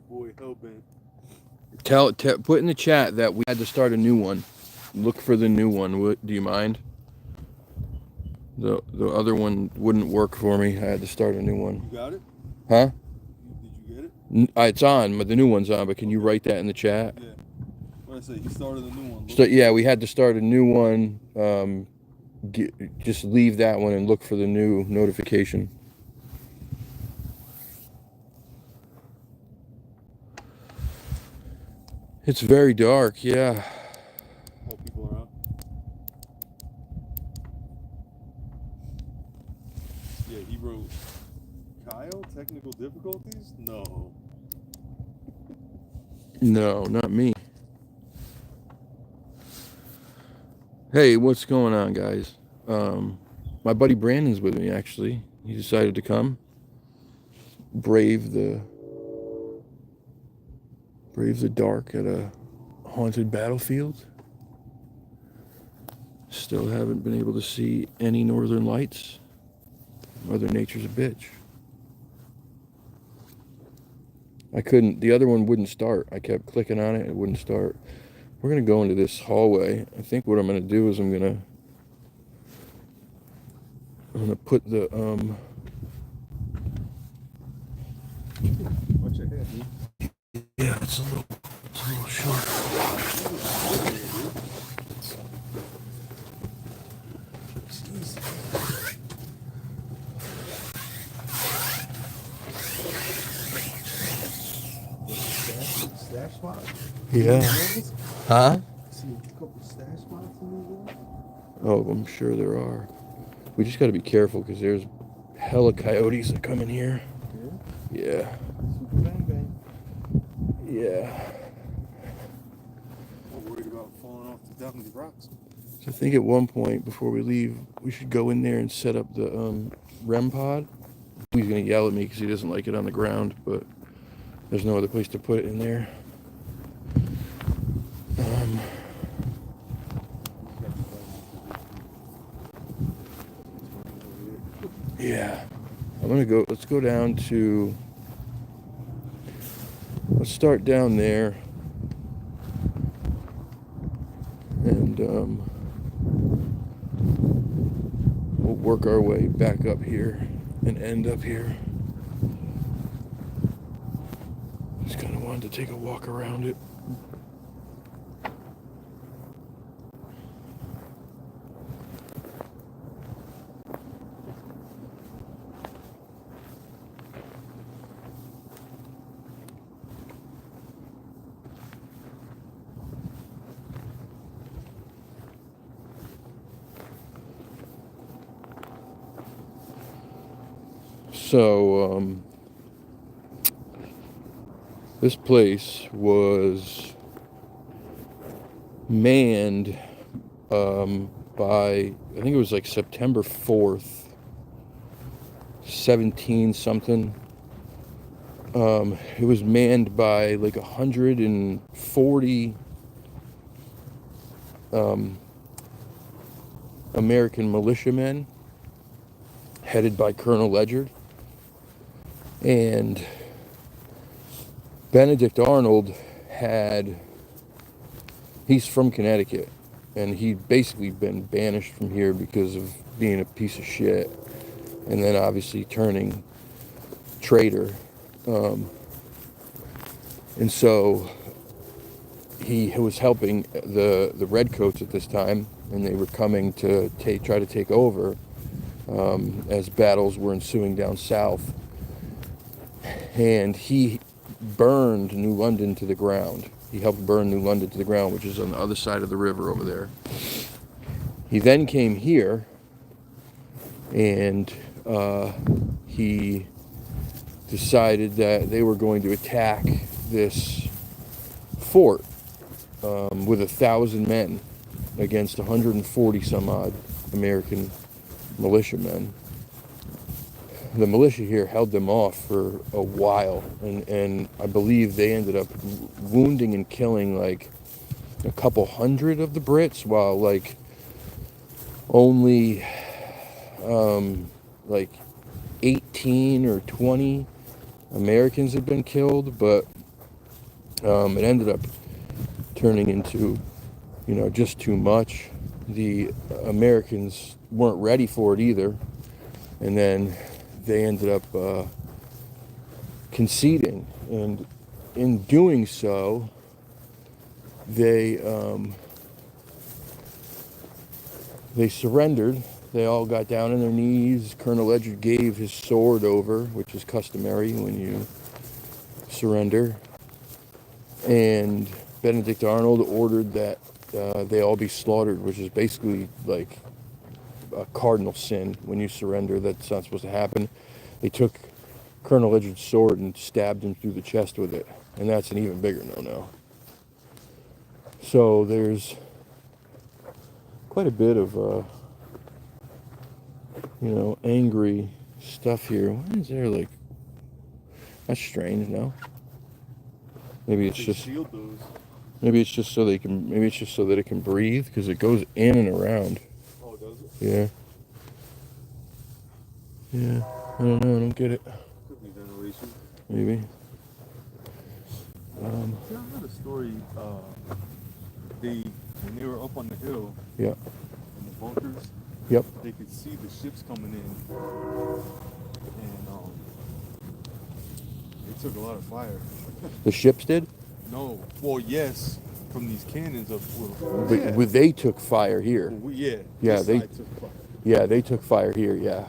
boy Hellbent. Put in the chat that we had to start a new one. Look for the new one. Do you mind? The other one wouldn't work for me. I had to start a new one. You got it? Huh? Did you get it? It's on, but the new one's on. But can you write that in the chat? Yeah. What I say? He started a new one. So yeah, we had to start a new one. Just leave that one and look for the new notification. It's very dark. Yeah. All people around. Yeah, he wrote, Kyle, technical difficulties? No. No, not me. Hey, what's going on, guys? My buddy Brandon's with me, actually. He decided to come. Brave the dark at a haunted battlefield. Still haven't been able to see any northern lights. Mother Nature's a bitch. I couldn't, the other one wouldn't start. I kept clicking on it, it wouldn't start. We're gonna go into this hallway. I think what I'm gonna do is I'm gonna put the Watch your head, dude. yeah, it's a little short. Stash spot? Yeah. Huh? See a couple stash spots in there? Oh, I'm sure there are. We just got to be careful because there's hella coyotes that come in here. Yeah? Yeah. Super bang bang. Yeah. I'm worried about falling off the definitely rocks. So I think at one point before we leave, we should go in there and set up the REM pod. He's gonna yell at me because he doesn't like it on the ground, but there's no other place to put it in there. Yeah. I'm gonna go. Let's go down to. Let's start down there. And we'll work our way back up here and end up here. Just kind of wanted to take a walk around it. So, this place was manned by, I think it was like September 4th, 17 something. It was manned by like 140 American militiamen headed by Colonel Ledger. And Benedict Arnold he's from Connecticut, and he'd basically been banished from here because of being a piece of shit, and then obviously turning traitor. And so he was helping the Redcoats at this time, and they were coming to try to take over as battles were ensuing down south. And he burned New London to the ground. He helped burn New London to the ground, which is on the other side of the river over there. He then came here, and he decided that they were going to attack this fort with 1,000 men against 140 some odd American militiamen. The militia here held them off for a while, and I believe they ended up wounding and killing like a couple hundred of the Brits, while like only like 18 or 20 Americans had been killed. But It ended up turning into, just too much. The Americans weren't ready for it either, and then they ended up conceding, and in doing so, they surrendered. They all got down on their knees. Colonel Ledyard gave his sword over, which is customary when you surrender. And Benedict Arnold ordered that they all be slaughtered, which is basically like a cardinal sin. When you surrender, that's not supposed to happen. They took Colonel Ledyard's sword and stabbed him through the chest with it, and that's an even bigger no-no. So there's quite a bit of angry stuff here. Why is there like? That's strange, no? Maybe it's just. Shield those. Maybe it's just so they can. Maybe it's just so that it can breathe, because it goes in and around. Oh, does it? Yeah. Yeah. I don't know. I don't get it. Could be ventilation. Maybe. See, I heard a story. When they were up on the hill. Yeah. In the bunkers. Yep. They could see the ships coming in, and it took a lot of fire. The ships did. No. Well, yes, from these cannons up. But they took fire here. Yeah, they took fire. Yeah, they took fire here. Yeah.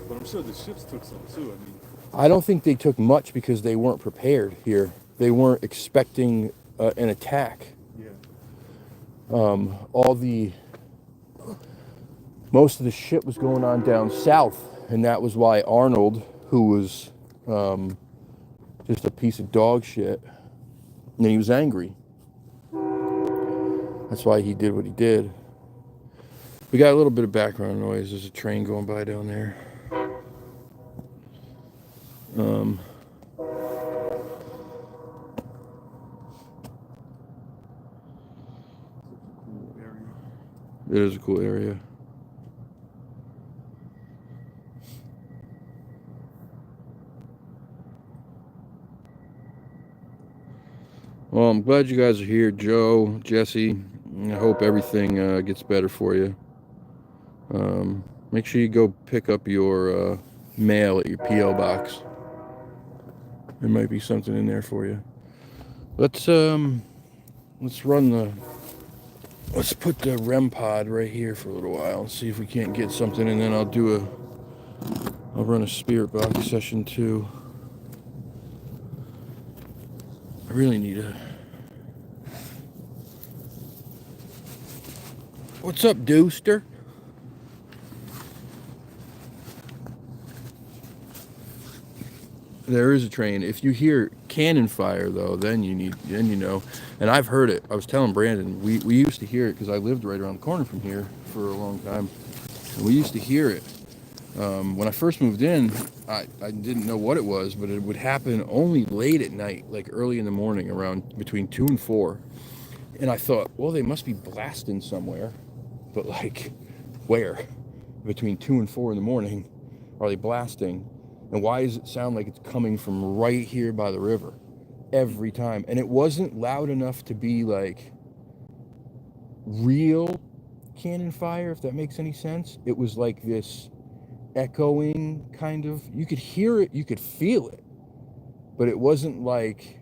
But I'm sure the ships took some too. I mean, I don't think they took much because they weren't prepared here. They weren't expecting an attack. yeah. Most of the shit was going on down south, and that was why Arnold, who was just a piece of dog shit, and he was angry. That's why he did what he did. We got a little bit of background noise. There's a train going by down there. Cool area. It is a cool area. Well, I'm glad you guys are here, Joe, Jesse. I hope everything gets better for you. Make sure you go pick up your mail at your P.O. box. There might be something in there for you. Let's put the REM pod right here for a little while and see if we can't get something, and then I'll run a spirit box session too. I really need a... What's up, Dooster? There is a train. If you hear cannon fire, though, then you know. And I've heard it. I was telling Brandon, we used to hear it because I lived right around the corner from here for a long time. And we used to hear it. When I first moved in, I didn't know what it was, but it would happen only late at night, like early in the morning, around between 2 and 4. And I thought, well, they must be blasting somewhere. But like, where? Between 2 and 4 in the morning, are they blasting? And why does it sound like it's coming from right here by the river? Every time. And it wasn't loud enough to be like real cannon fire, if that makes any sense. It was like this echoing kind of, you could hear it, you could feel it, but it wasn't like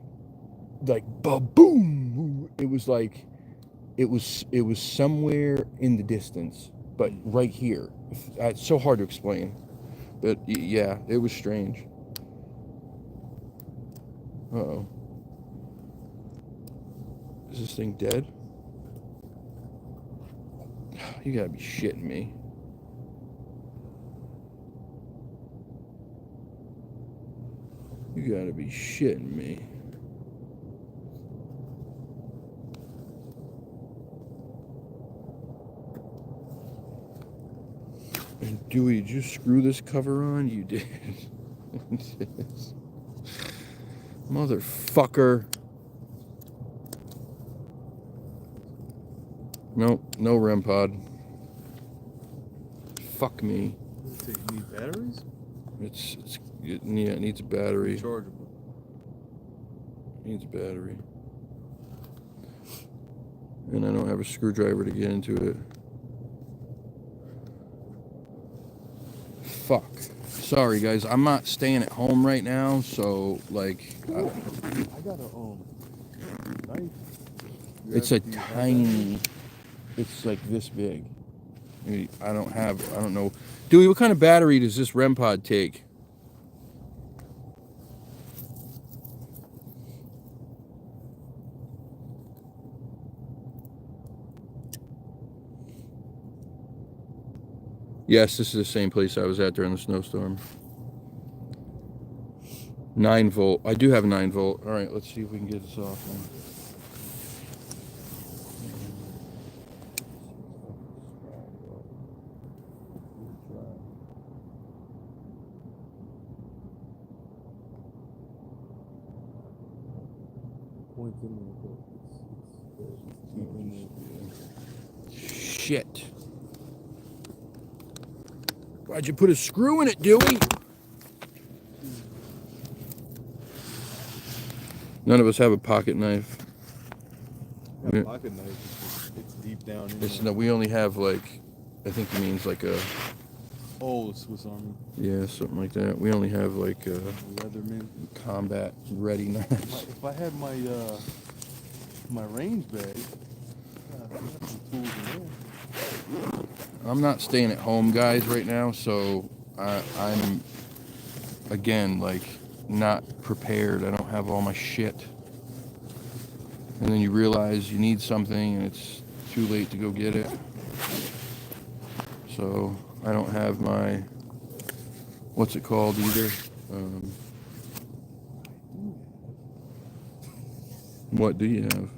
ba-boom. It was like it was somewhere in the distance, but right here. It's so hard to explain, but yeah, it was strange. Uh-oh. Is this thing dead? You gotta be shitting me. You gotta be shitting me. And Dewey, did you screw this cover on? You did. Motherfucker. Nope, no REM pod. Fuck me. Does it need batteries? It needs a battery. Rechargeable. Needs a battery. And I don't have a screwdriver to get into it. Fuck. Sorry, guys. I'm not staying at home right now, so, like... I got a knife. It's a tiny... It's like this big. I don't know. Dewey, what kind of battery does this REM pod take? Yes, this is the same place I was at during the snowstorm. 9 volt. I do have 9 volt. All right, let's see if we can get this off. Shit. Why'd you put a screw in it, Dewey? None of us have a pocket knife. A pocket knife. It's deep down in there. No, we only have like, I think it means like a... Oh, Swiss Army. Yeah, something like that. We only have like a Leatherman. combat ready knives. If I had my my range bag, I have some tools in there. I'm not staying at home, guys, right now, so I'm, again, like, not prepared. I don't have all my shit. And then you realize you need something, and it's too late to go get it. So, I don't have my, what's it called either? What do you have?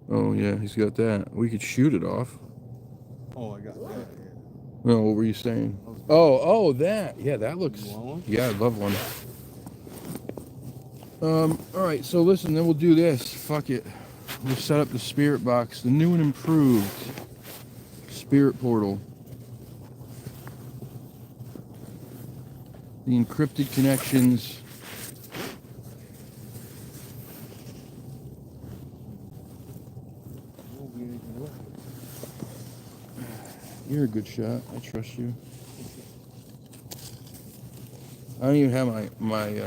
Oh, yeah, he's got that. We could shoot it off. Oh, I got that. No, what were you saying? Oh, that. Yeah, that looks... You want one? Yeah, I'd love one. Alright, so listen, then we'll do this. Fuck it. We'll set up the spirit box. The new and improved spirit portal. The encrypted connections. You're a good shot. I trust you. I don't even have my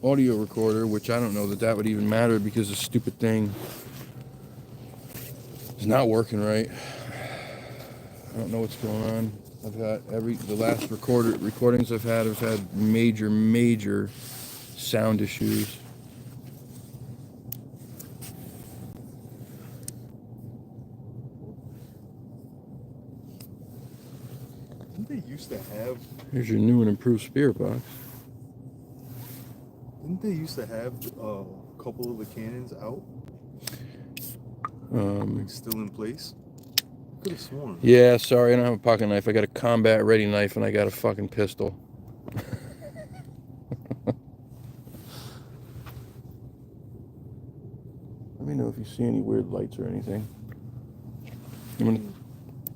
audio recorder, which I don't know that would even matter because the stupid thing is not working right. I don't know what's going on. I've got the last recordings I've had major sound issues. Didn't they used to have... Here's your new and improved spirit box. Didn't they used to have a couple of the cannons out? Like still in place? I could have sworn. Yeah, sorry, I don't have a pocket knife. I got a combat ready knife and I got a fucking pistol. Let me know if you see any weird lights or anything. I'm gonna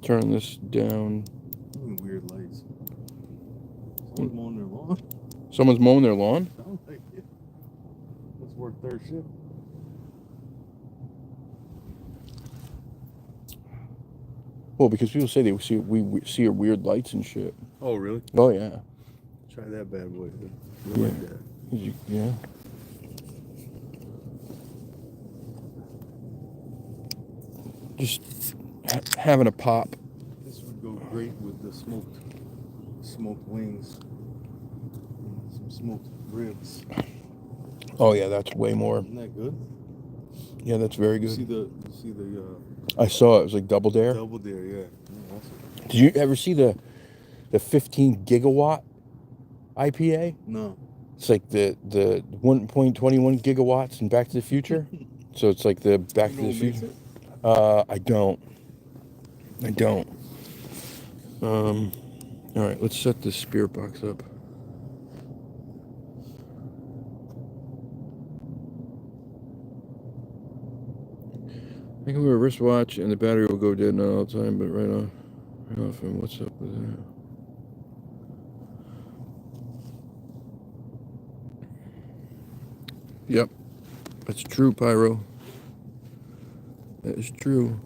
turn this down. Weird lights. Someone's mowing their lawn. Someone's mowing their lawn? Sounds like it. Let's work third shift. Well, because people say we see weird lights and shit. Oh, really? Oh, yeah. Try that bad boy. Yeah. Like that. Yeah. Just having a pop. This would go great with the smoked wings. And some smoked ribs. Oh yeah, that's way more. Isn't that good? Yeah, that's very good. You see the I saw it. It was like Double Dare. Double Dare, yeah. Awesome. Did you ever see the 15 gigawatt IPA? No. It's like the 1.21 gigawatts in Back to the Future. So it's like the Back to the Future. I don't. All right, let's set this spirit box up. I can wear a wristwatch and the battery will go dead not all the time, but right off. And what's up with that? Yep. That's true, Pyro. That is true.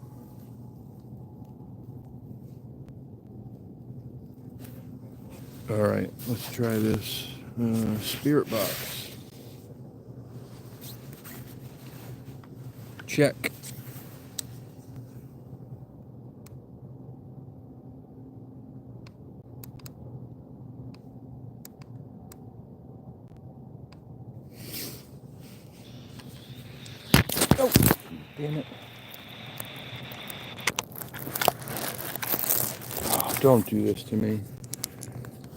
Alright, let's try this spirit box. Check. Oh, damn it. Oh, don't do this to me.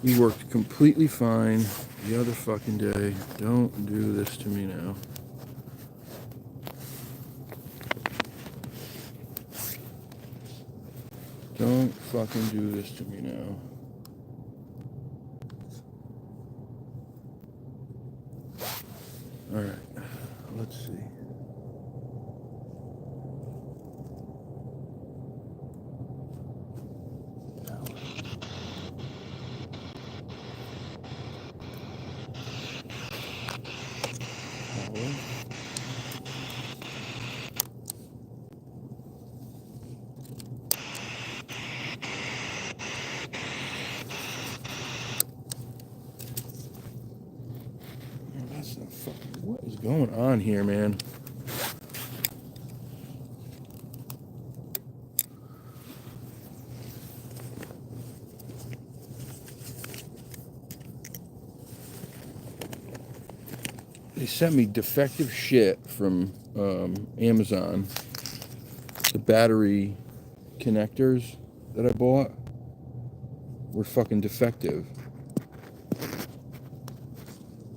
You worked completely fine the other fucking day. Don't do this to me now. Don't fucking do this to me now. Alright, let's see. What is going on here, man? They sent me defective shit from Amazon. The battery connectors that I bought were fucking defective.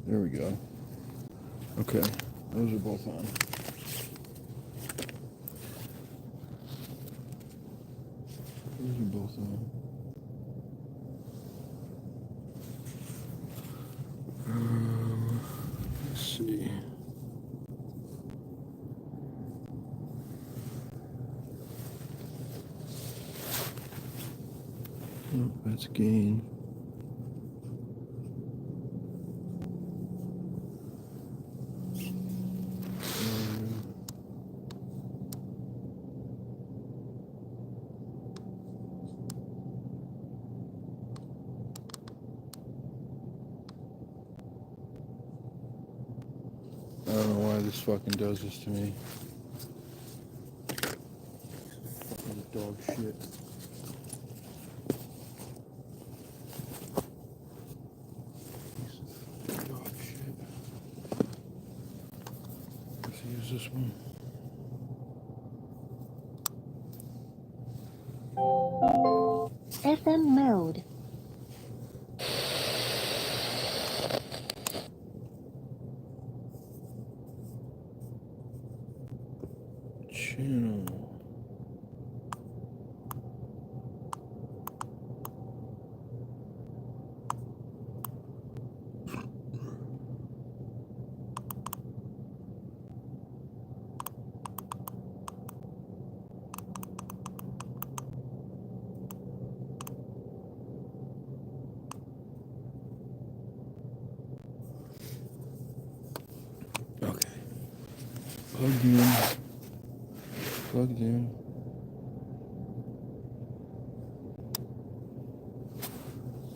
There we go. Okay, those are both on. Those are both on. Let's see. Oh, that's gain. I don't know why this fucking does this to me. Fucking dog shit. Piece of dog shit. Let's use this one. FM mode. Channel. Okay. Plugged in. Plugged in.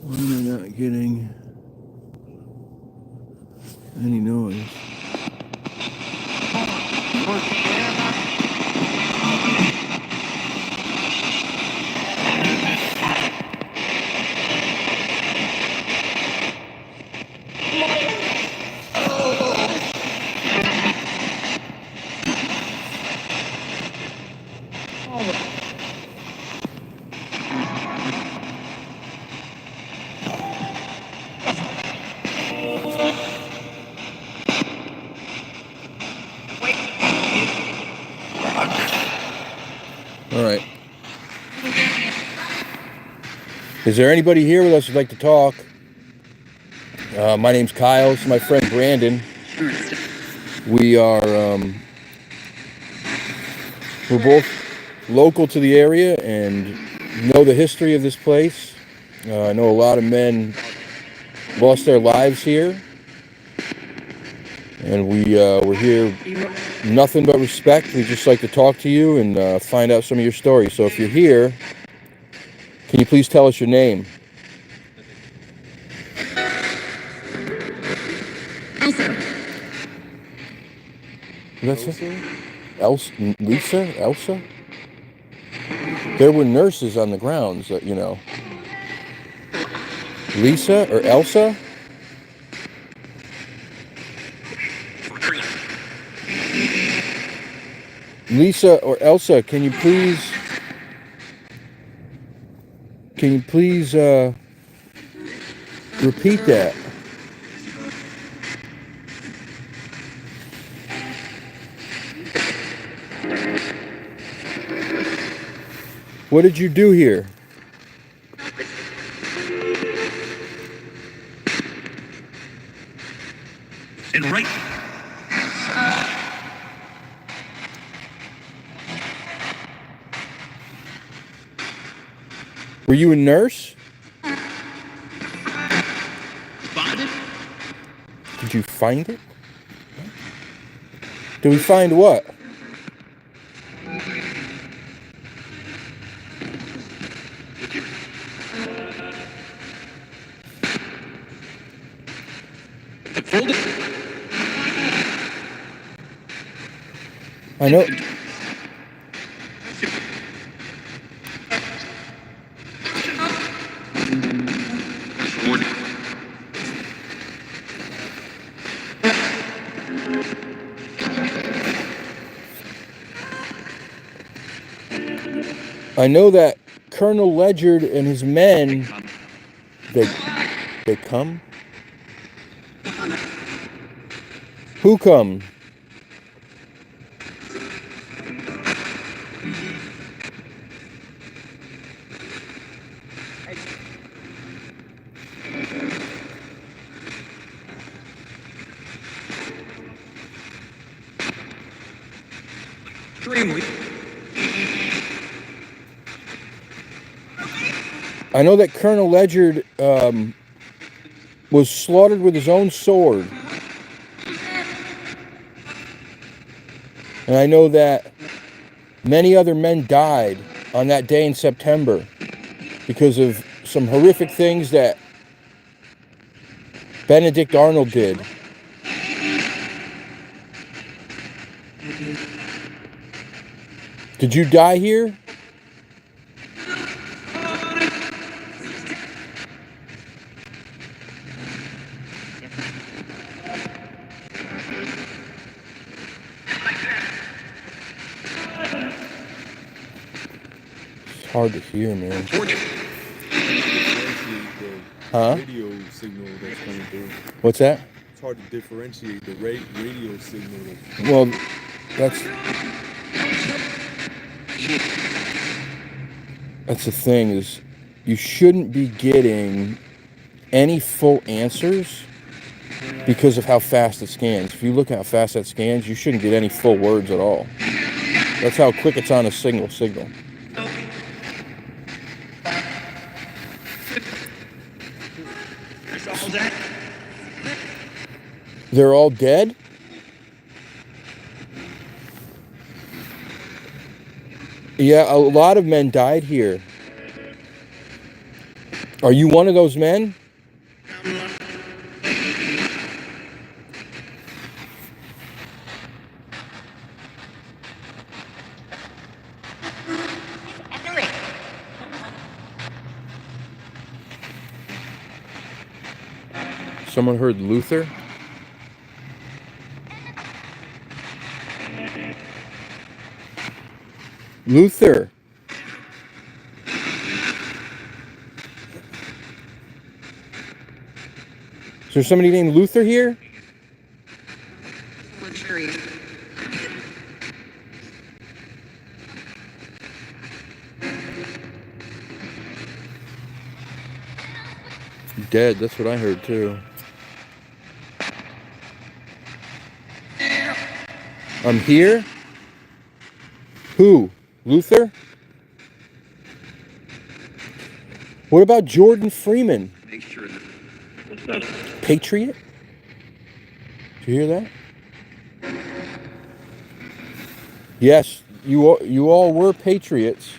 Why am I not getting any noise? All right. Is there anybody here with us who'd like to talk? My name's Kyle. This is my friend Brandon. We are, we're both local to the area and know the history of this place. I know a lot of men lost their lives here. And we're here, nothing but respect. We just like to talk to you and find out some of your story. So if you're here, can you please tell us your name? That's Elsa? Lisa? Elsa? There were nurses on the grounds, you know. Lisa or Elsa? Lisa or Elsa, can you please repeat that? What did you do here? And right. Were you a nurse? Find it? Did you find it? Did we find what? Hold it. I know. I know that Colonel Ledyard and his men, they come? Who come? Extremely. I know that Colonel Ledyard was slaughtered with his own sword. And I know that many other men died on that day in September because of some horrific things that Benedict Arnold did. Did you die here? It's hard to hear, man. Huh? Radio signal that's coming through. What's that? It's hard to differentiate the radio signal. Well, that's the thing, is you shouldn't be getting any full answers because of how fast it scans. If you look at how fast that scans, you shouldn't get any full words at all. That's how quick it's on a signal. They're all dead? Yeah, a lot of men died here. Are you one of those men? Someone heard Luther? Luther. Is there somebody named Luther here? Dead, that's what I heard too. I'm here? Who? Luther? What about Jordan Freeman? Make sure that. Patriot? Did you hear that? Yes, you all were patriots.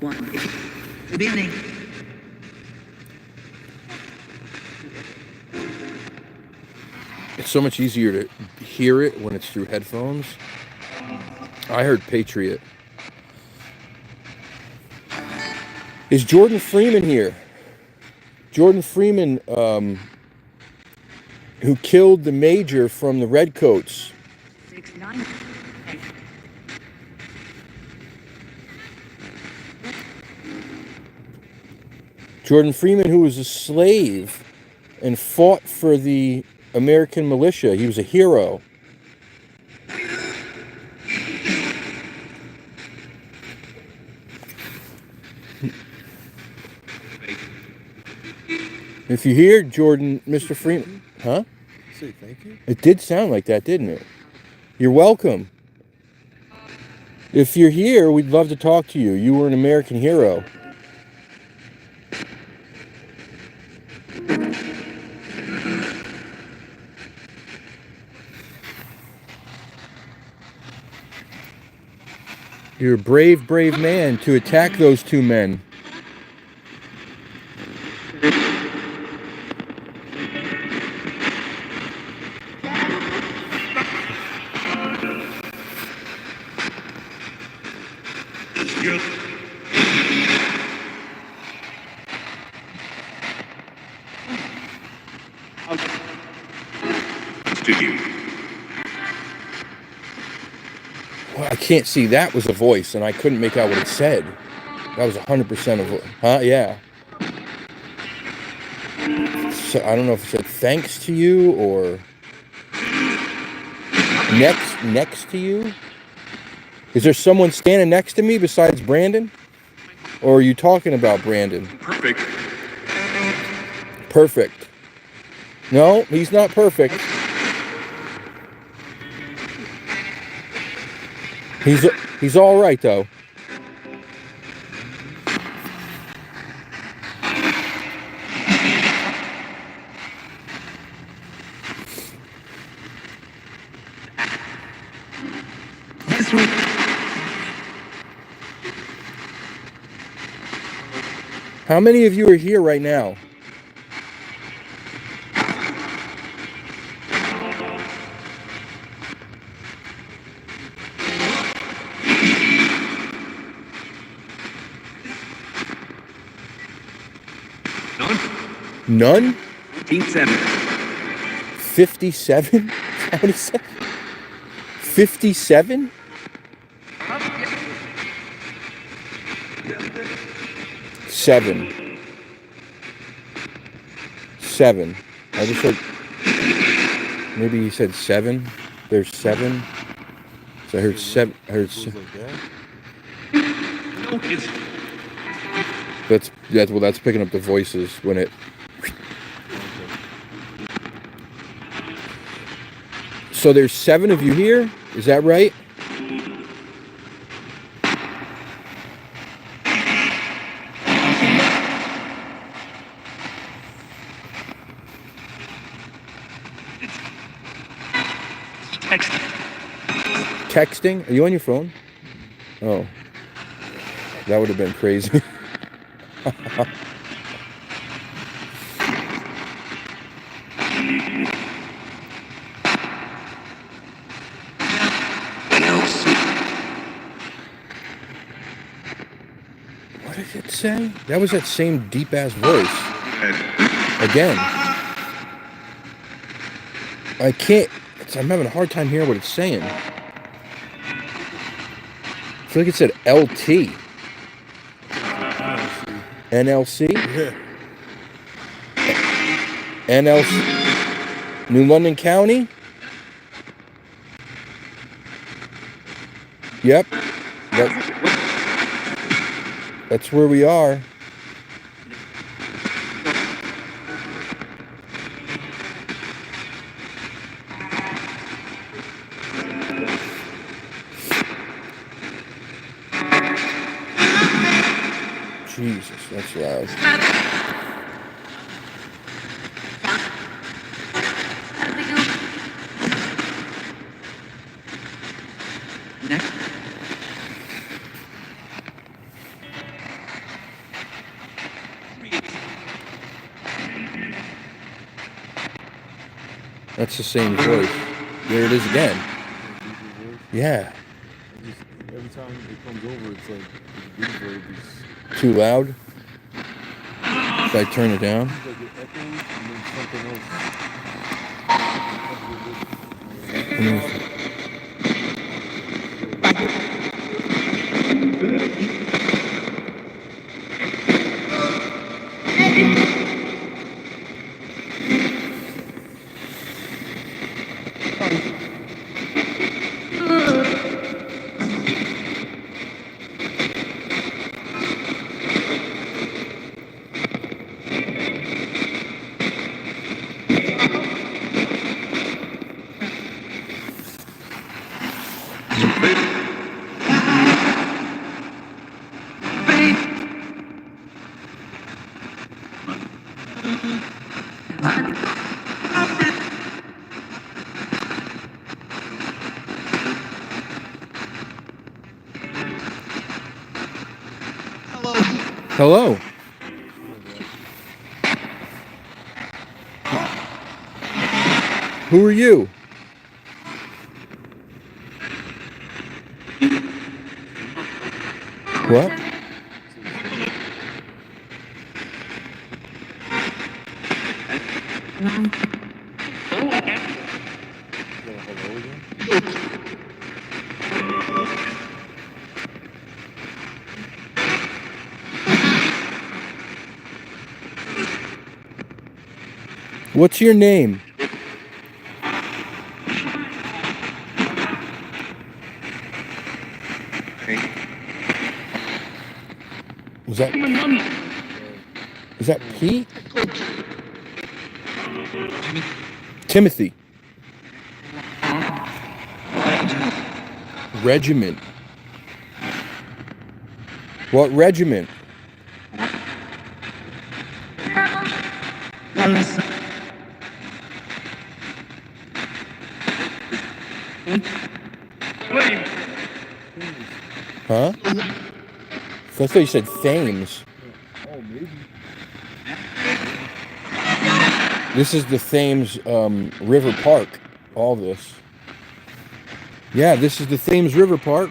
One. Beginning. It's so much easier to hear it when it's through headphones. I heard Patriot. Is Jordan Freeman here? Jordan Freeman, who killed the major from the Redcoats. 6-9. Jordan Freeman, who was a slave and fought for the American militia. He was a hero. If you hear Jordan, Mr. Freeman, huh? Say thank you. It did sound like that, didn't it? You're welcome. If you're here, we'd love to talk to you. You were an American hero. You're a brave, brave man to attack those two men. To you. Well, I can't see. That was a voice, and I couldn't make out what it said. That was 100% a voice. Huh? Yeah. So, I don't know if it said thanks to you or next to you. Is there someone standing next to me besides Brandon? Or are you talking about Brandon? Perfect. Perfect. No, he's not perfect. He's all right though. This week. How many of you are here right now? None? 57. 57? How many 57? Seven. I just heard. Maybe he said 7. There's 7. So I heard 7. I heard. Goes like that. No, it's That's picking up the voices when it. So there's 7 of you here. Is that right? text. Texting? Are you on your phone? Oh. That would have been crazy. What did it say? That was that same deep ass voice. Again. I can't. I'm having a hard time hearing what it's saying. I feel like it said LT. NLC? Yeah. NLC? New London County? Yep. That's where we are. Jesus, that's loud. Next. That's the same voice. There it is again. Yeah. Just, every time it comes over, it's like the reverb is Too loud? If I turn it down? like it echoes and then something else. Let me see. Hello. Who are you? What? Hello again? What's your name? Was that Pete? Timothy. Regiment. What regiment? Huh? I thought you said Thames. Oh, maybe. This is the Thames River Park. All this. Yeah, this is the Thames River Park.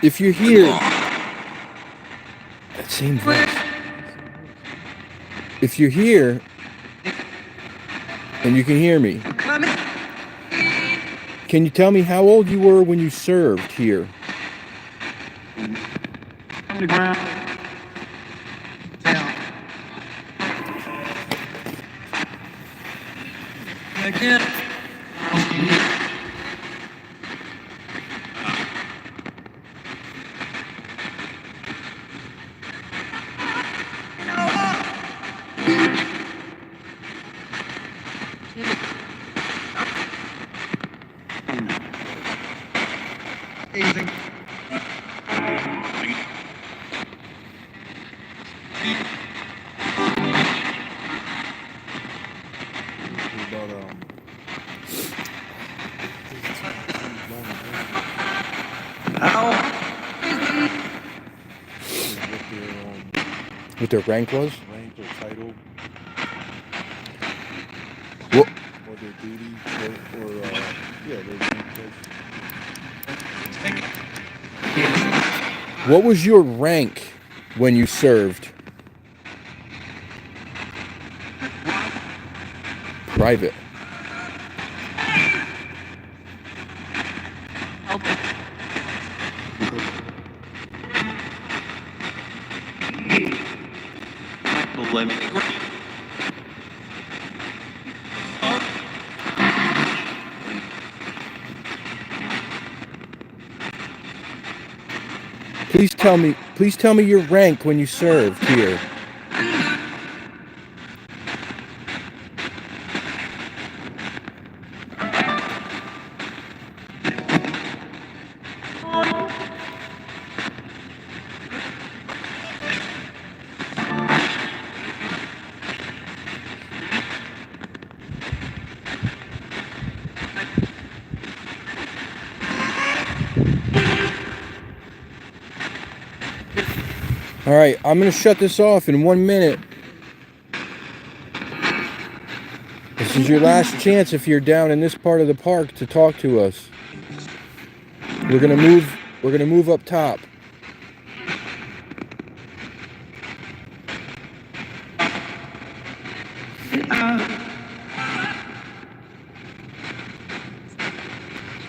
If you're here, that same voice. If you're here and you can hear me, can you tell me how old you were when you served here? Underground. Again. What their rank was? Rank or title. What? Or their duty, or yeah, their duty. What was your rank when you served? private. Help. Let me. Please tell me your rank when you served here. All right, I'm going to shut this off in 1 minute. This is your last chance if you're down in this part of the park to talk to us. We're going to move up top.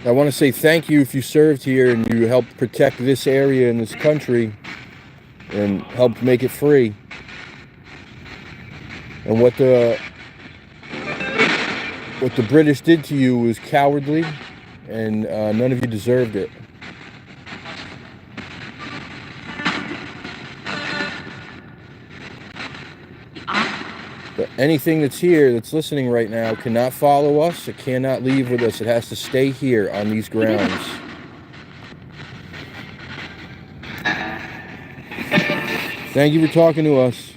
I want to say thank you if you served here and you helped protect this area in this country and helped make it free. And what the British did to you was cowardly, and none of you deserved it. But anything that's here, that's listening right now, cannot follow us. It cannot leave with us. It has to stay here on these grounds. Thank you for talking to us.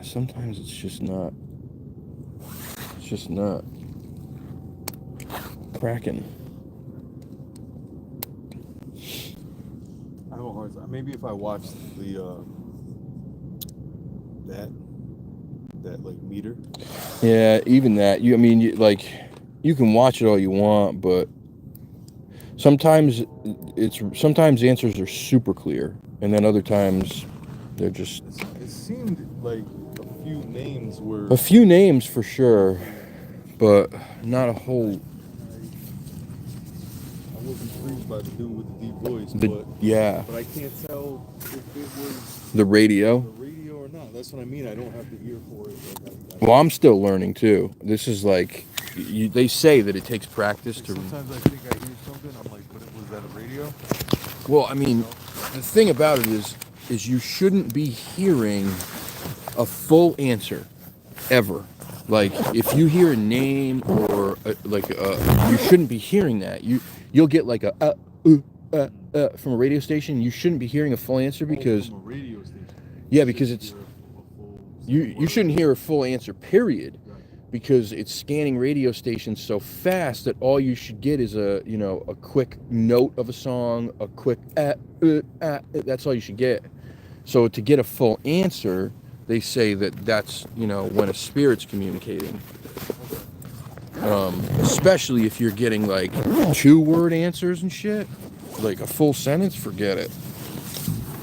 Sometimes it's just not cracking. I have a hard time. Maybe if I watched the that like meter. Yeah, even that. You can watch it all you want, but sometimes answers are super clear, and then other times they're just. It seemed like a few names were. A few names for sure, but not a whole. I was intrigued by the dude with the deep voice, but I can't tell if it was the radio. the radio or not. That's what I mean. I don't have the ear for it. Well, I'm still learning too. This is like, they say that it takes practice to. Sometimes I think I hear something. I'm like, but was that a radio? Well, I mean, the thing about it is you shouldn't be hearing a full answer ever. Like, if you hear a name or you shouldn't be hearing that. You'll get like a from a radio station. You shouldn't be hearing a full answer because From a radio station. yeah, because it's you shouldn't hear a full answer, period. Because it's scanning radio stations so fast that all you should get is a quick note of a song, a quick that's all you should get. So to get a full answer, they say that's when a spirit's communicating. Especially if you're getting like 2-word answers and shit, like a full sentence, forget it.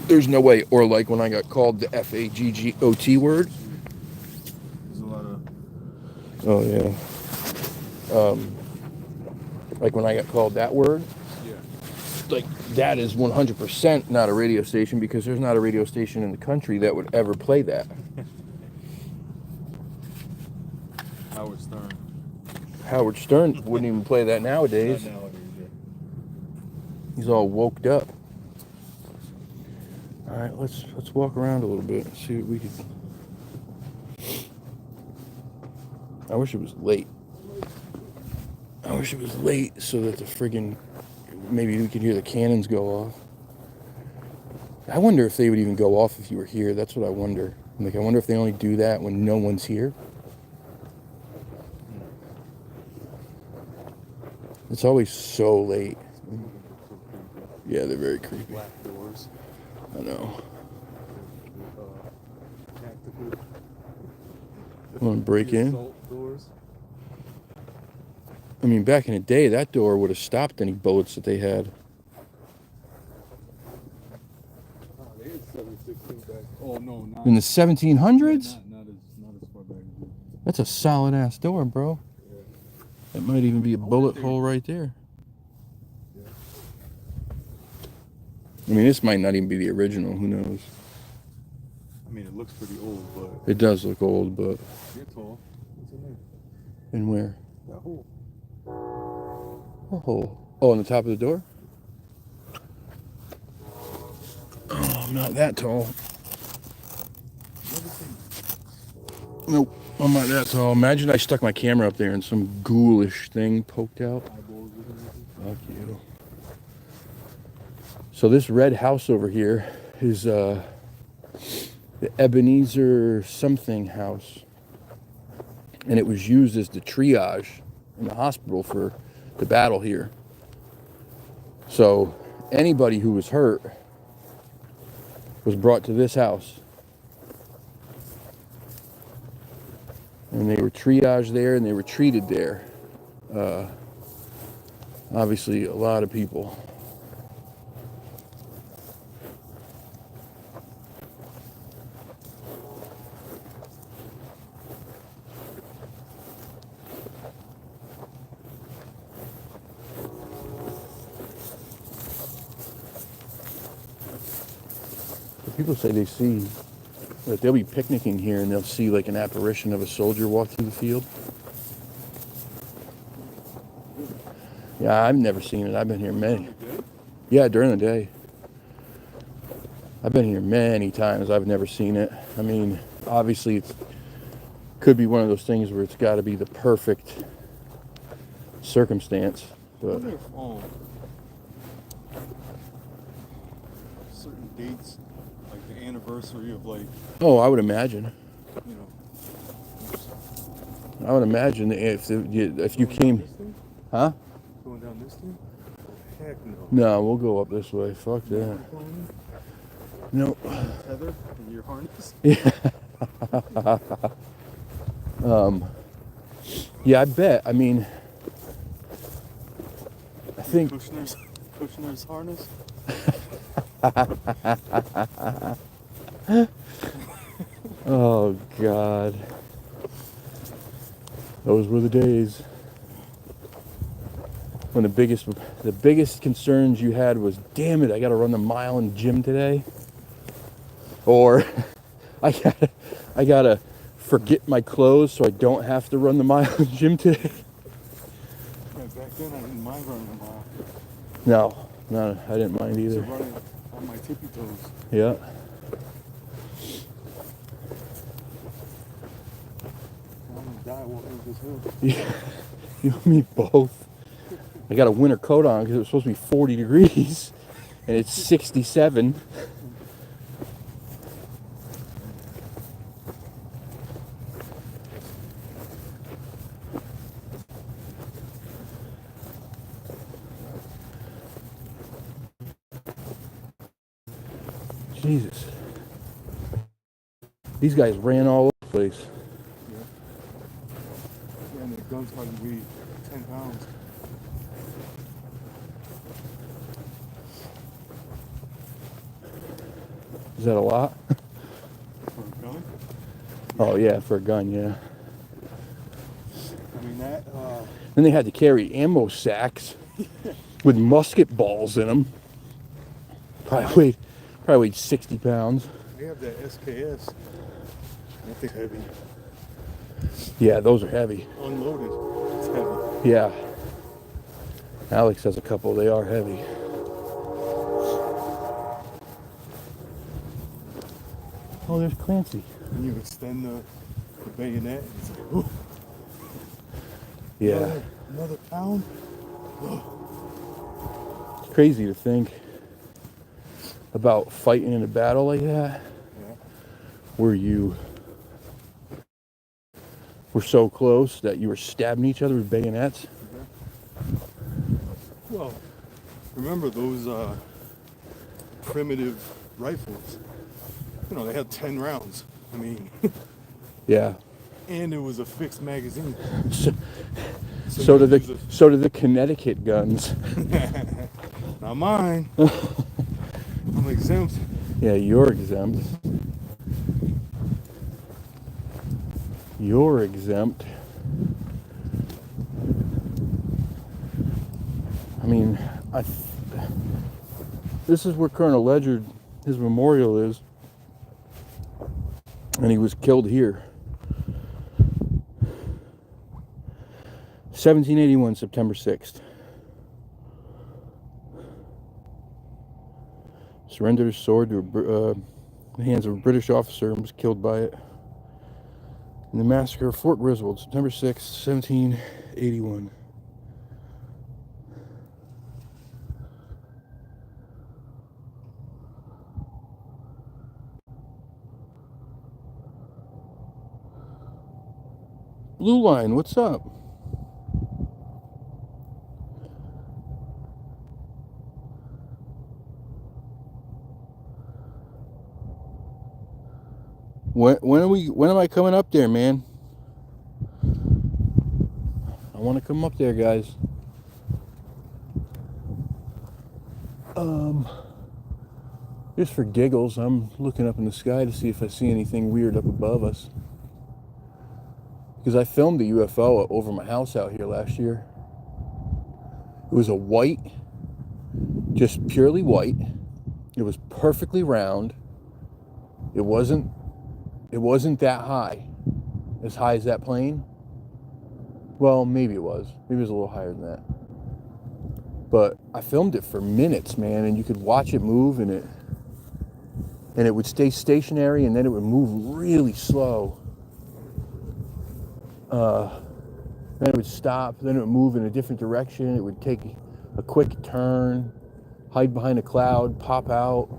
There's no way. Or like when I got called the FAGGOT word. There's a lot of. Oh yeah. Like when I got called that word. Yeah. Like that is 100% not a radio station, because there's not a radio station in the country that would ever play that. Howard Stern wouldn't even play that nowadays. Not nowadays, yeah. He's all woked up. All right, let's walk around a little bit and see what we could. I wish it was late. I wish it was late so that the friggin' maybe we could hear the cannons go off. I wonder if they would even go off if you were here. That's what I wonder. Like, I wonder if they only do that when no one's here. It's always so late. Yeah, they're very creepy. Black doors. I know. Tactical. Want to break in? Assault doors. I mean, back in the day, that door would have stopped any bullets that they had. Oh, they had 7.16 back. Oh no, not In the 1700s? not as far back as That's a solid ass door, bro. Yeah. That might even be a wonder bullet if hole right there. Yeah. I mean, this might not even be the original. Who knows? I mean, it looks pretty old, but It does look old, but you're tall. What's in there? and where? That hole. Oh, on the top of the door? Oh, I'm not that tall. Never seen Nope, I'm not that tall. Imagine I stuck my camera up there and some ghoulish thing poked out. eyeballs looking at you. Fuck you. So this red house over here is the Ebenezer something house. And it was used as the triage in the hospital for the battle here. So anybody who was hurt was brought to this house. And they were triaged there and they were treated there. Obviously, a lot of people. People say they see that they'll be picnicking here and they'll see like an apparition of a soldier walk through the field. Yeah, I've never seen it. I've been here many. Yeah, during the day. I've been here many times. I've never seen it. I mean, obviously it could be one of those things where it's got to be the perfect circumstance. I But wonder if certain dates, like the anniversary of, like, oh, I would imagine. you know. I would imagine that if you came, This thing? huh? Going down this thing? Heck no. No, we'll go up this way. Fuck that. Nope. Tether in your harness? Yeah. Yeah, I bet. I mean, I think. Kushner's harness? Oh God. Those were the days when the biggest concerns you had was, damn it, I got to run the mile in the gym today, or I gotta forget my clothes so I don't have to run the mile in the gym today. Yeah, back then I didn't mind running a mile. No, I didn't mind I used to either. run it on my tippy toes. Yeah. I'm gonna die walking up this hill. Yeah, you and me both. I got a winter coat on because it was supposed to be 40 degrees, and it's 67. Jesus. These guys ran all over the place. Yeah, and the guns probably weigh 10 pounds. Is that a lot? For a gun? Oh yeah, for a gun, yeah. I mean, that, Then they had to carry ammo sacks with musket balls in them. Probably weighed 60 pounds. they have that SKS. That thing's heavy. Yeah, those are heavy. Unloaded. It's heavy. Yeah. Alex has a couple, they are heavy. Oh, there's Clancy. And you extend the bayonet, and it's like, ooh, Yeah. another pound. It's crazy to think about fighting in a battle like that, Yeah. where you were so close that you were stabbing each other with bayonets. Well, remember those primitive rifles? You know, they had 10 rounds. I mean, Yeah. and it was a fixed magazine. So you did use the Connecticut guns. Not mine. I'm exempt. Yeah, you're exempt. You're exempt. I mean, this is where Colonel Ledyard, his memorial is. And he was killed here. 1781, September 6th. Surrendered his sword to the hands of a British officer and was killed by it. In the massacre of Fort Griswold, September 6th, 1781. Blue Line, what's up? When am I coming up there, man? I want to come up there, guys. Just for giggles, I'm looking up in the sky to see if I see anything weird up above us. Because I filmed a UFO over my house out here last year. It was a white, just purely white. It was perfectly round. It wasn't that high. As high as that plane. Well, maybe it was. Maybe it was a little higher than that. But I filmed it for minutes, man, and you could watch it move, and it would stay stationary, and then it would move really slow. Then it would stop, then it would move in a different direction. It would take a quick turn, hide behind a cloud, pop out.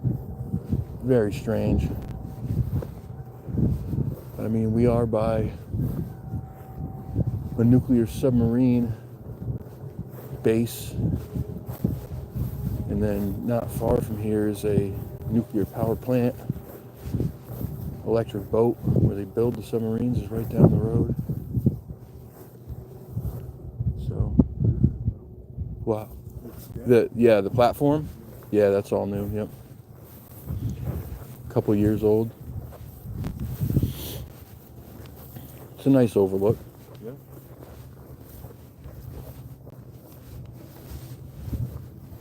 Very strange. But I mean, we are by a nuclear submarine base. And then not far from here is a nuclear power plant. Electric boat where they build the submarines is right down the road. So, wow. The platform? Yeah, that's all new, yep. Couple years old. It's a nice overlook. Yeah.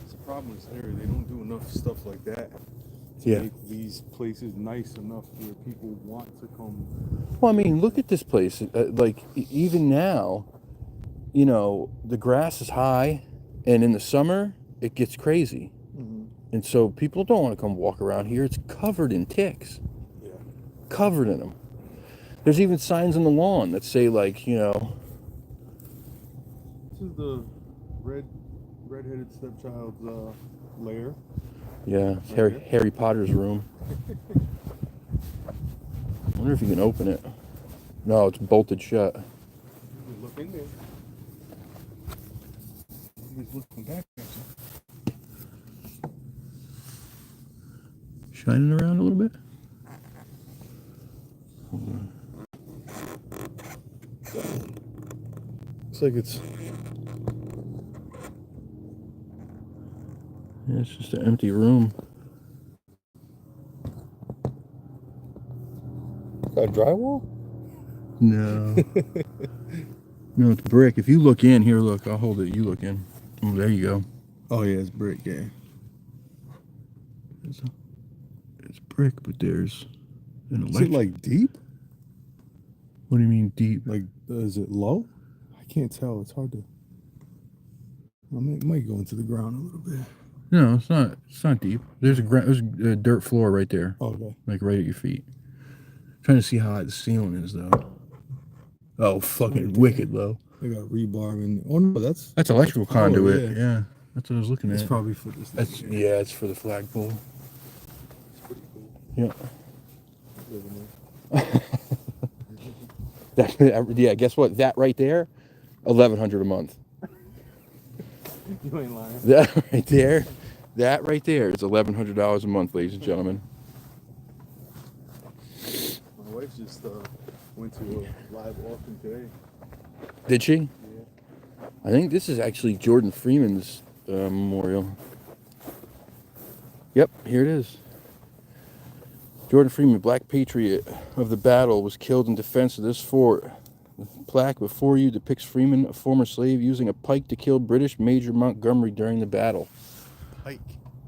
The problem is there, they don't do enough stuff like that to make these places nice enough where people want to come. Well, I mean, look at this place. Even now, you know, the grass is high, and in the summer, it gets crazy. Mm-hmm. And so people don't want to come walk around here. It's covered in ticks. Yeah. Covered in them. There's even signs on the lawn that say, like, you know... This is the redheaded stepchild's lair. Yeah, it's Harry Potter's room. I wonder if you can open it. No, it's bolted shut. Look in there. He's looking back at you. Shining around a little bit. Hold on. Looks like it's... Yeah, it's just an empty room. Got drywall? No. No, it's brick. If you look in, here, look, I'll hold it. You look in. Oh, there you go. Oh yeah, it's brick, yeah. It's brick, but there's an Is it like deep? What do you mean deep? Like, is it low? I can't tell. It's hard to... It might go into the ground a little bit. No, it's not. It's not deep. There's a dirt floor right there. Oh, okay. Like right at your feet. Trying to see how high the ceiling is, though. Oh, fucking wicked low. They got rebar in. Oh no, that's electrical conduit. Yeah. Yeah, that's what I was looking at. It's probably for this. It's for the flagpole. It's pretty cool. Yeah. Yeah. Guess what? That right there, $1,100 a month. You ain't lying. That right there is $1,100 a month, ladies and gentlemen. My wife just went to a live auction today. Did she? Yeah. I think this is actually Jordan Freeman's memorial. Yep, here it is. Jordan Freeman, Black Patriot. of the battle was killed in defense of this fort. The plaque before you depicts Freeman, a former slave, using a pike to kill British Major Montgomery during the battle. Pike.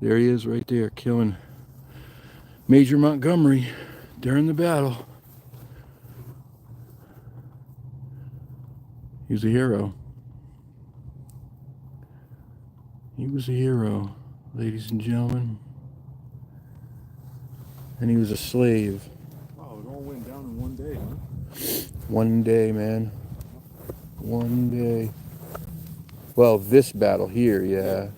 There he is right there, killing Major Montgomery during the battle. He was a hero. He was a hero, ladies and gentlemen. And he was a slave. Wow, it all went down in one day, huh? One day, man. One day. Well, this battle here, yeah.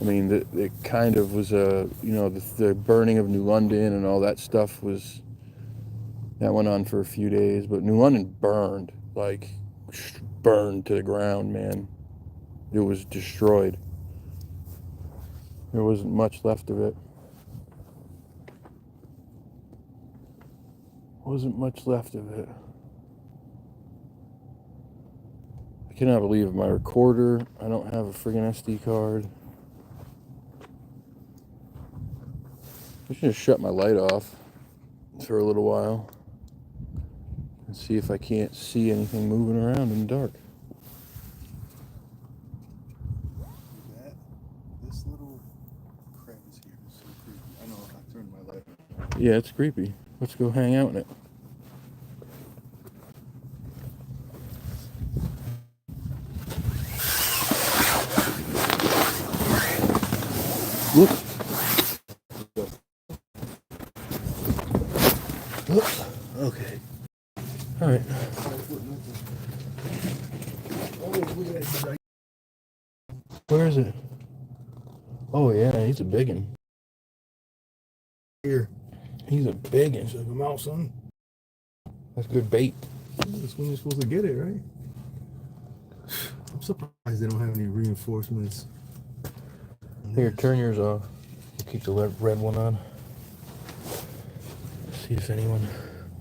I mean, it kind of was a, you know, the burning of New London and all that stuff was, that went on for a few days. But New London burned, like, burned to the ground, man. It was destroyed. There wasn't much left of it. Wasn't much left of it. I cannot believe my recorder. I don't have a friggin' SD card. I should just shut my light off for a little while and see if I can't see anything moving around in the dark. This little crevice here is so creepy. I know, I turned my light on. Yeah, it's creepy. Let's go hang out in it. Look. Okay. All right. Where is it? Oh yeah, he's a biggin. Here. He's a biggin. Check him out, son. That's good bait. That's when you're supposed to get it, right? I'm surprised they don't have any reinforcements. Here, turn yours off. We'll keep the red one on. See if anyone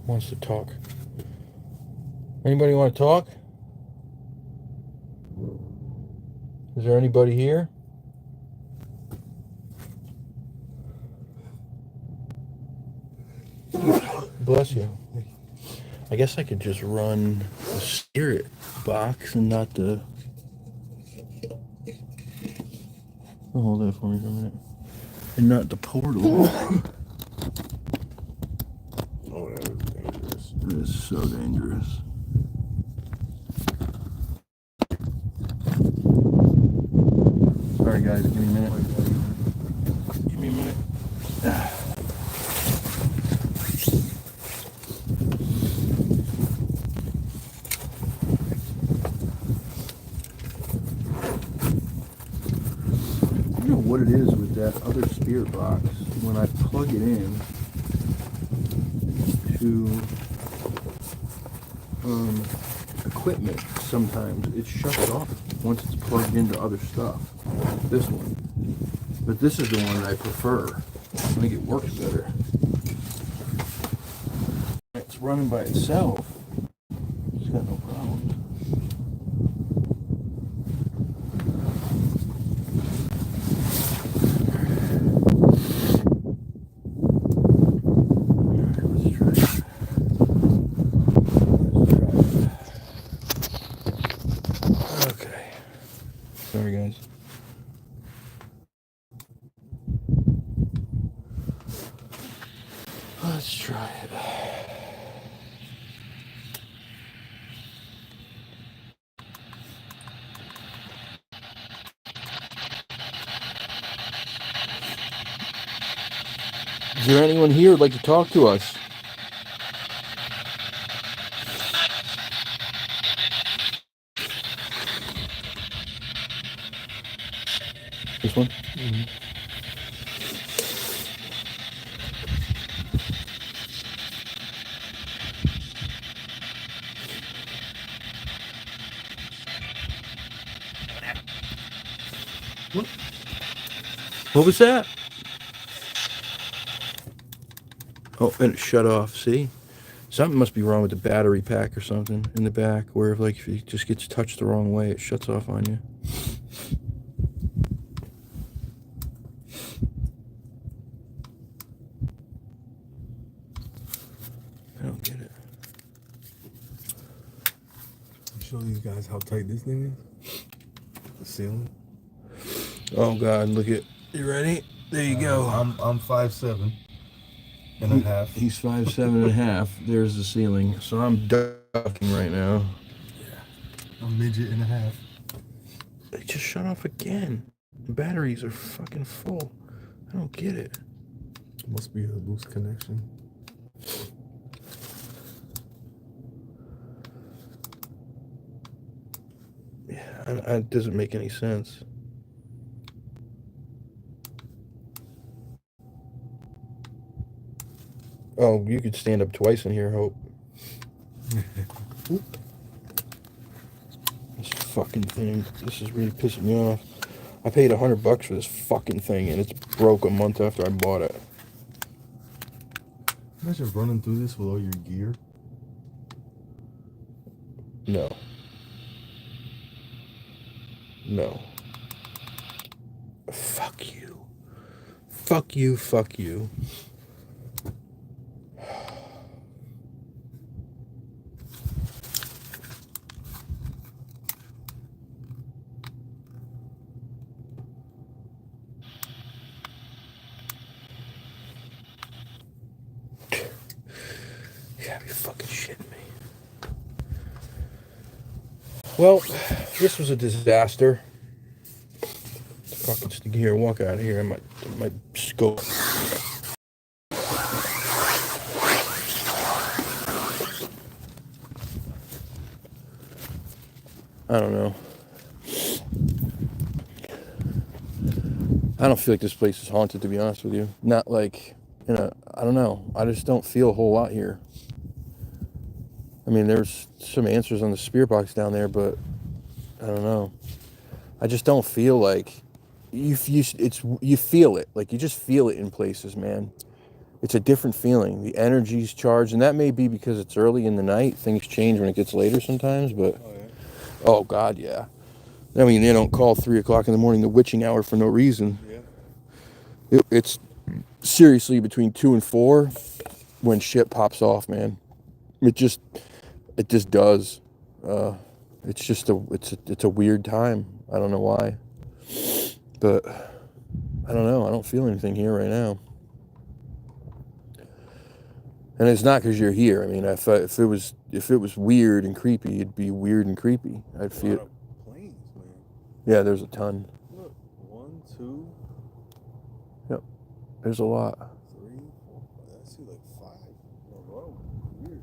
wants to talk. Anybody want to talk? Is there anybody here? Bless you. I guess I could just run the spirit box and not the... Oh, hold that for me for a minute. And not the portal. Oh, that was dangerous. It is so dangerous. Sorry guys, give me a minute. Give me a minute. I don't know what it is with that other spirit box. When I plug it in to equipment, sometimes it shuts off once it's plugged into other stuff. This one. But this is the one that I prefer. I think it works better. It's running by itself. It's got no problems. Sorry, guys. Let's try it. Is there anyone here who'd like to talk to us? This one? Mm-hmm. What was that? Oh, and it shut off, see? Something must be wrong with the battery pack or something in the back, where if it just gets touched the wrong way, it shuts off on you. I don't get these guys how tight this thing is. The ceiling. Oh God, look at. You ready? There you go. I'm 5'7" and a half. He's 5'7.5". There's the ceiling. So I'm ducking right now. I'm midget and a half. It just shut off again. The batteries are fucking full. I don't get it. Must be a loose connection. Yeah, it doesn't make any sense. Oh, you could stand up twice in here, Hope. This fucking thing. This is really pissing me off. I paid $100 for this fucking thing, and it's broke a month after I bought it. Imagine running through this with all your gear. No. No. Fuck you. Fuck you, fuck you. You gotta be fucking shitting me. Well, this was a disaster. Fucking stick here, walk out of here. I might scope. I don't know. I don't feel like this place is haunted, to be honest with you. Not like, I don't know. I just don't feel a whole lot here. I mean, there's some answers on the spirit box down there, but I don't know. I just don't feel like you feel it. Like, you just feel it in places, man. It's a different feeling. The energy's charged, and that may be because it's early in the night. Things change when it gets later sometimes, but oh God, yeah. I mean, they don't call 3 o'clock in the morning the witching hour for no reason. Yeah. It's seriously between 2 and 4 when shit pops off, man. It just does. It's a weird time. I don't know why, but I don't know. I don't feel anything here right now. And it's not because you're here. I mean, if it was weird and creepy, it'd be weird and creepy. I'd feel. A lot of planes, man. Yeah, there's a ton. Look, 1, 2. Yep, there's a lot. 3, 4. I see like 5 in a row. Weird.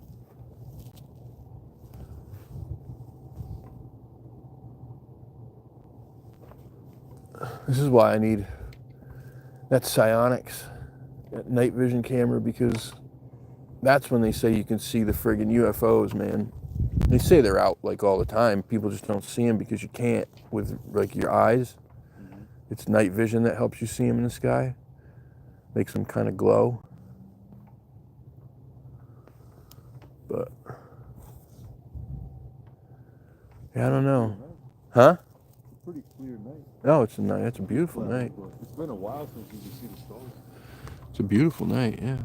This is why I need that psionics, that night vision camera, because that's when they say you can see the friggin' UFOs, man. They say they're out like all the time. People just don't see them because you can't with like your eyes. Mm-hmm. It's night vision that helps you see them in the sky. Makes them kind of glow. But yeah, I don't know. Huh? It's a pretty clear night. Oh, it's a night. It's a beautiful Well, night. but it's been a while since you can see the stars. It's a beautiful night, yeah.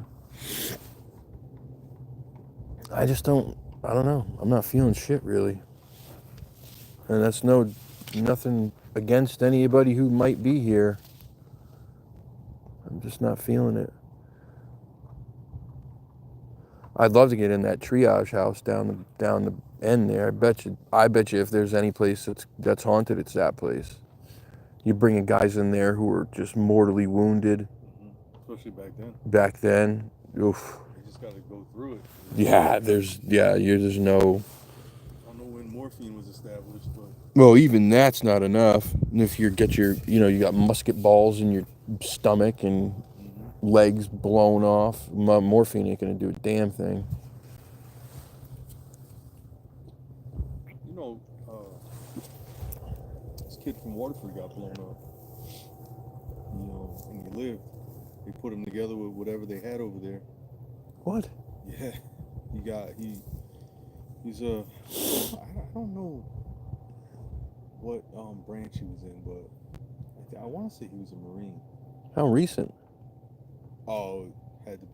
I don't know. I'm not feeling shit really. And that's nothing against anybody who might be here. I'm just not feeling it. I'd love to get in that triage house down the end there. I bet you if there's any place that's haunted, it's that place. You bring guys in there who are just mortally wounded. Mm-hmm. Especially back then. Oof. You just got to go through it. Yeah, there's no. I don't know when morphine was established, but Well, even that's not enough. And if you got musket balls in your stomach and legs blown off, morphine ain't gonna do a damn thing. you know, this kid from Waterford got blown up. You know, and he lived. They put him together with whatever they had over there. What? Yeah, he's I don't know what branch he was in, but I want to say he was a Marine. How recent? Oh, had to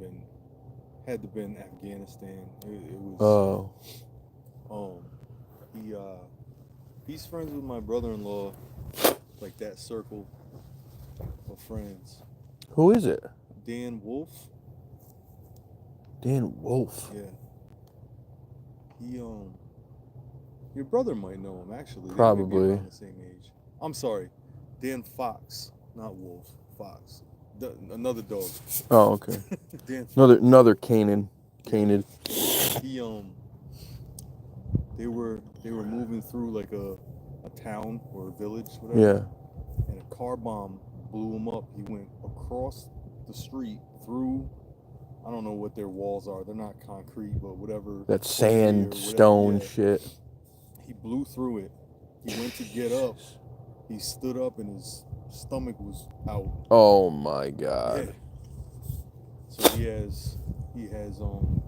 been Afghanistan. It was. Oh. He He's friends with my brother-in-law, like that circle of friends. Who is it? Dan Wolf. Dan Wolf. Yeah. He your brother might know him actually. They might be Probably. around the same age. I'm sorry, Dan Fox, not Wolf. Fox. Another dog. Oh, okay. Dan. Another Canaan. Canaan. He They were moving through like a town or a village, whatever. Yeah. And a car bomb blew him up. He went across the street through. I don't know what their walls are. They're not concrete, but whatever. That concrete or sand, whatever, stone yeah. shit. He blew through it. He went to get up. He stood up and his stomach was out. Oh my god. Yeah. So he has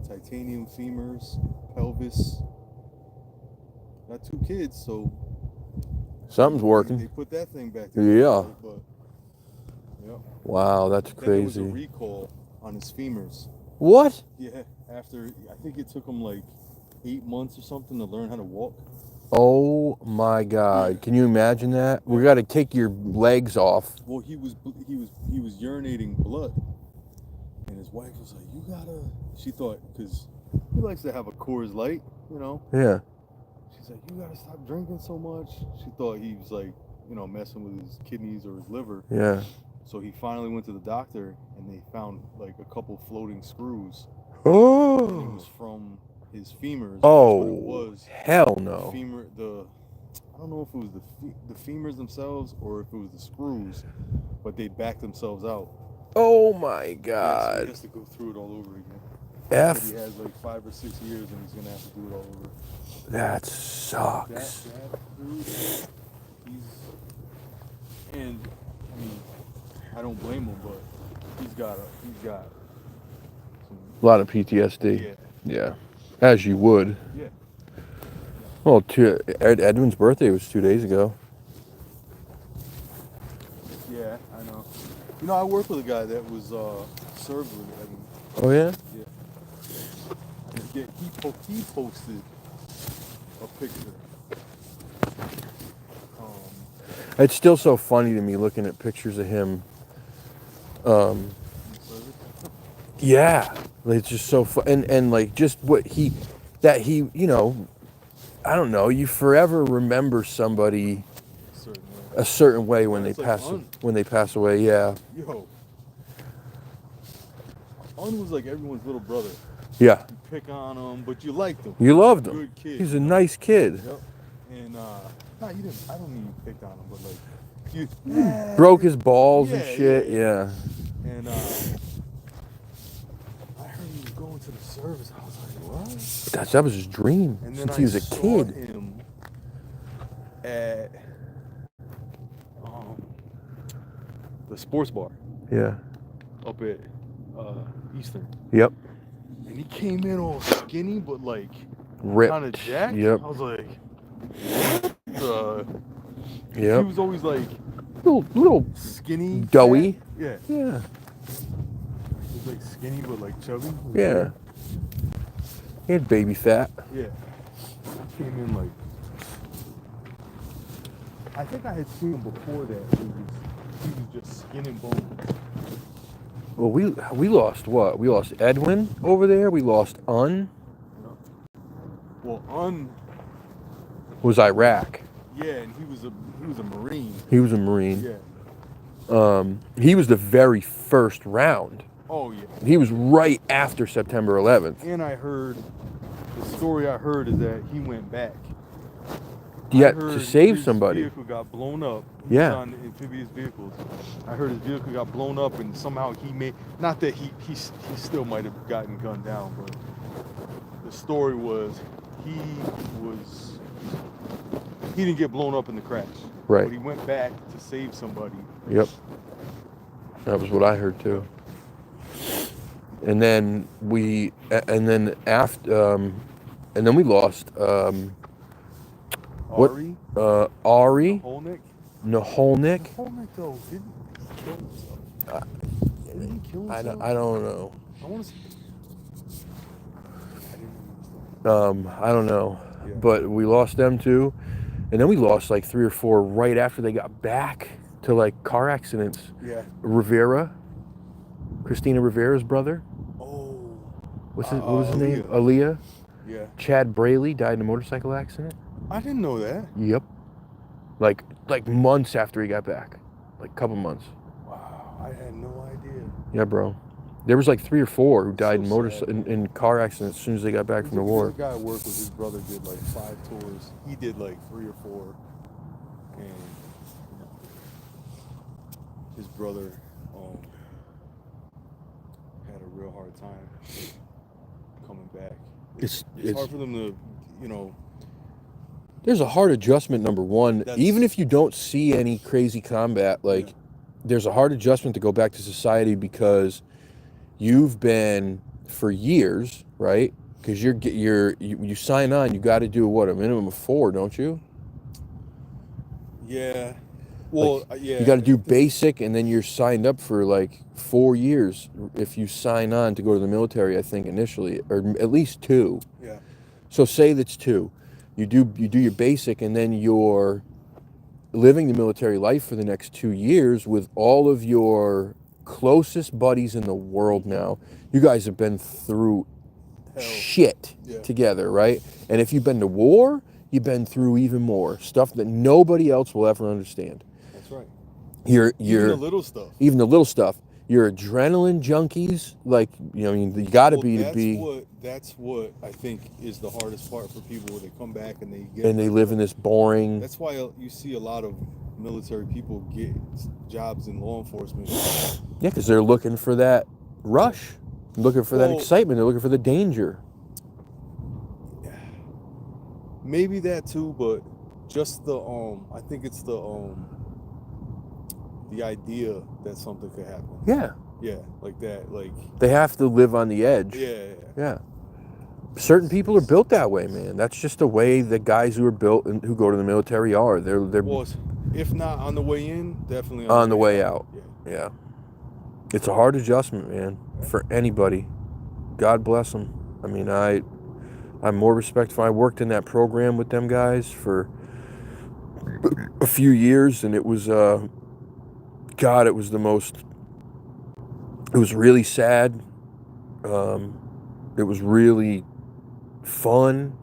titanium femurs, pelvis. Got 2 kids, so Something's they working. put that thing back together. Yeah. But, yeah. Wow, that's Then there was a crazy. recall on his femurs. What? Yeah, after I think it took him like 8 months or something to learn how to walk. Oh my god. Can you imagine that? We got to take your legs off. Well, he was urinating blood, and his wife was like, "You gotta." She thought because he likes to have a Coors Light, you know. Yeah. She's like, "You gotta stop drinking so much." She thought he was like, messing with his kidneys or his liver. Yeah. So he finally went to the doctor, and they found like a couple floating screws. And it Oh. was from his femurs. Oh. That's what it was. Hell The no. femur, I don't know if it was the femurs themselves or if it was the screws, but they backed themselves out. Oh my Yeah, so he god. has to go through it all over again. F. He has like 5 or 6 years, and he's gonna have to do it all over. That sucks. That dude, he's, and I mean, I don't blame him, but he's got some, A lot of PTSD. yeah, Yeah. As you would. yeah. Well, Edwin's birthday was 2 days ago. Yeah, I know. I worked with a guy that was served with it. I mean, Oh yeah? yeah, he posted a picture. It's still so funny to me looking at pictures of him. Yeah, it's just so fun, and like just what he, I don't know. You forever remember somebody a certain way when they It's like pass away. Yeah, Yo, Un was like everyone's little brother. yeah. You pick on him, but you liked him. You loved him. Good kid. He's a nice kid. Yep. And no, you didn't. I don't mean you picked on him, but like you Broke his balls and Yeah, shit. yeah. Yeah. And I heard he was going to the service. I was like, what? That was his dream And then since he was a saw kid. him at the sports bar Yeah. up at Eastern. Yep. And he came in all skinny, but like Ripped. kind of jacked. Yep. I was like, what? He Yep. was always like Little skinny, doughy. fat. Yeah. Yeah. He was like skinny, but like chubby. Yeah. He had baby fat. Yeah. Came in like. I think I had seen him before that. He was just skin and bone. Well, we lost what? We lost Edwin over there. We lost Un. Well, Un. Was Iraq. Yeah, and he was a Marine. He was a Marine. Yeah. He was the very first round. Oh yeah. He was right after September 11th. And I heard the story. I heard is that he went back. Yeah, I heard to save his somebody. vehicle got blown up. He Yeah. was on amphibious vehicles. I heard his vehicle got blown up, and somehow he made. Not that he still might have gotten gunned down, but the story was he didn't get blown up in the crash. Right. But he went back to save somebody. Yep. That was what I heard too. And then we lost what? Ari Holnick. Naholnik. Holnick though didn't kill himself. Didn't he kill I himself? don't know. I want to. I didn't understand. I don't know. Yeah. But we lost them too. And then we lost like 3 or 4 right after they got back to like car accidents. Yeah. Rivera, Christina Rivera's brother. Oh. What was his name? Aaliyah. Aaliyah. Yeah. Chad Braley died in a motorcycle accident. I didn't know that. Yep. Like months after he got back. Like a couple months. Wow. I had no idea. Yeah, bro. There was like 3 or 4 who died So in sad, in car accidents as soon as they got back from the war. The guy I worked with, his brother did like 5 tours. He did like 3 or 4, and you know, his brother had a real hard time coming back. It's hard for them to, you know. There's a hard adjustment, number one. That's- Even if you don't see any crazy combat, like, Yeah. there's a hard adjustment to go back to society because you've been for years, right? Because you sign on, you got to do what, a minimum of 4, don't you? Yeah. Well, yeah. You got to do basic, and then you're signed up for like 4 years if you sign on to go to the military. I think initially, or at least 2. Yeah. So say that's 2. You do your basic, and then you're living the military life for the next 2 years with all of your closest buddies in the world now. You guys have been through Hell. shit Yeah. together, right? And if you've been to war, you've been through even more stuff that nobody else will ever understand. That's right. You're Even the little stuff. even the little stuff. You're adrenaline junkies, like, you know, I mean, you got to be to be. That's what I think is the hardest part for people when they come back and they get. And they live in this boring. That's why you see a lot of military people get jobs in law enforcement. Yeah, because they're looking for that rush, looking for that Well- excitement. They're looking for the danger. Maybe that too, but just the I think it's the idea that something could happen. Yeah, Yeah, like that, like they have to live on the edge. yeah. Yeah. Certain people are built that way, man. That's just the way the guys who are built and who go to the military are. They're Well, if not on the way in, definitely on the way out. Yeah. Yeah. It's a hard adjustment, man, for anybody. God bless them. I mean, I'm more respectful. I worked in that program with them guys for a few years, and it was, God, it was it was really sad. It was really fun.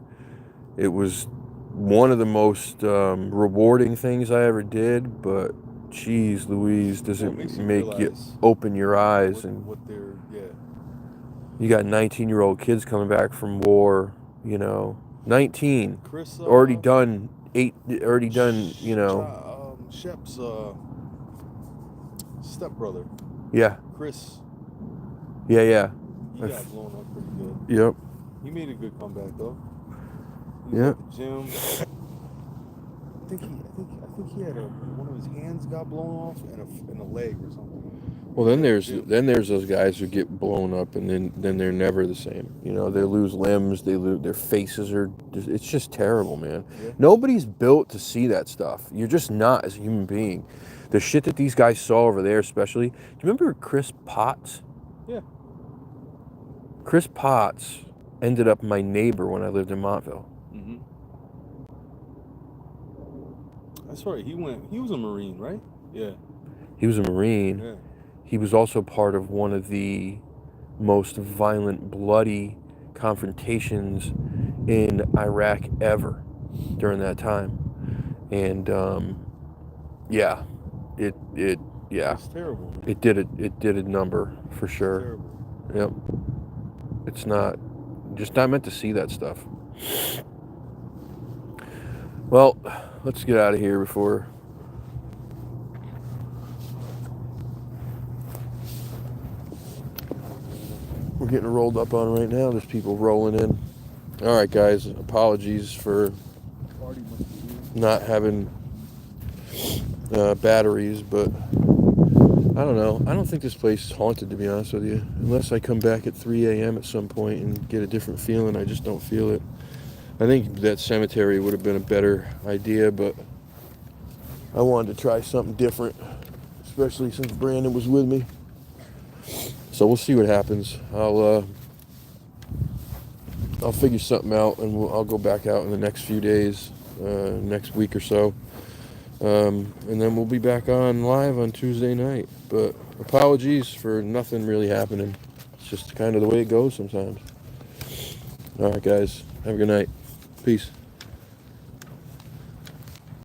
It was one of the most rewarding things I ever did, but geez Louise, does Well, it it makes you make you realize open your eyes, and what they're you got 19-year-old kids coming back from war, you know, 19, Chris already done, you know. Shep's stepbrother, Yeah, Chris, yeah. he got blown up pretty good. Yep. He made a good comeback though. He Yeah. was at the gym. I think he had one of his hands got blown off and a leg or something. Well, then there's those guys who get blown up, and then they're never the same. You know, they lose limbs, they lose their faces it's just terrible, man. Yeah. Nobody's built to see that stuff. You're just not as a human being. The shit that these guys saw over there, especially. Do you remember Chris Potts? Yeah. Chris Potts ended up my neighbor when I lived in Montville. Mm-hmm. That's right. He was a Marine, right? Yeah. He was a Marine. Yeah. He was also part of one of the most violent, bloody confrontations in Iraq ever during that time. And yeah, It's terrible. it did a number for sure. Terrible. Yep. It's not meant to see that stuff. Well, let's get out of here before we're getting rolled up on right now. There's people rolling in. All right, guys. Apologies for Party must be here. not having batteries, but I don't know. I don't think this place is haunted, to be honest with you. Unless I come back at 3 a.m. at some point and get a different feeling. I just don't feel it. I think that cemetery would have been a better idea, but I wanted to try something different, especially since Brandon was with me. So we'll see what happens. I'll figure something out, and I'll go back out in the next few days. next week or so. And then we'll be back on live on Tuesday night. But apologies for nothing really happening. It's just kind of the way it goes sometimes. All right, guys. Have a good night. Peace.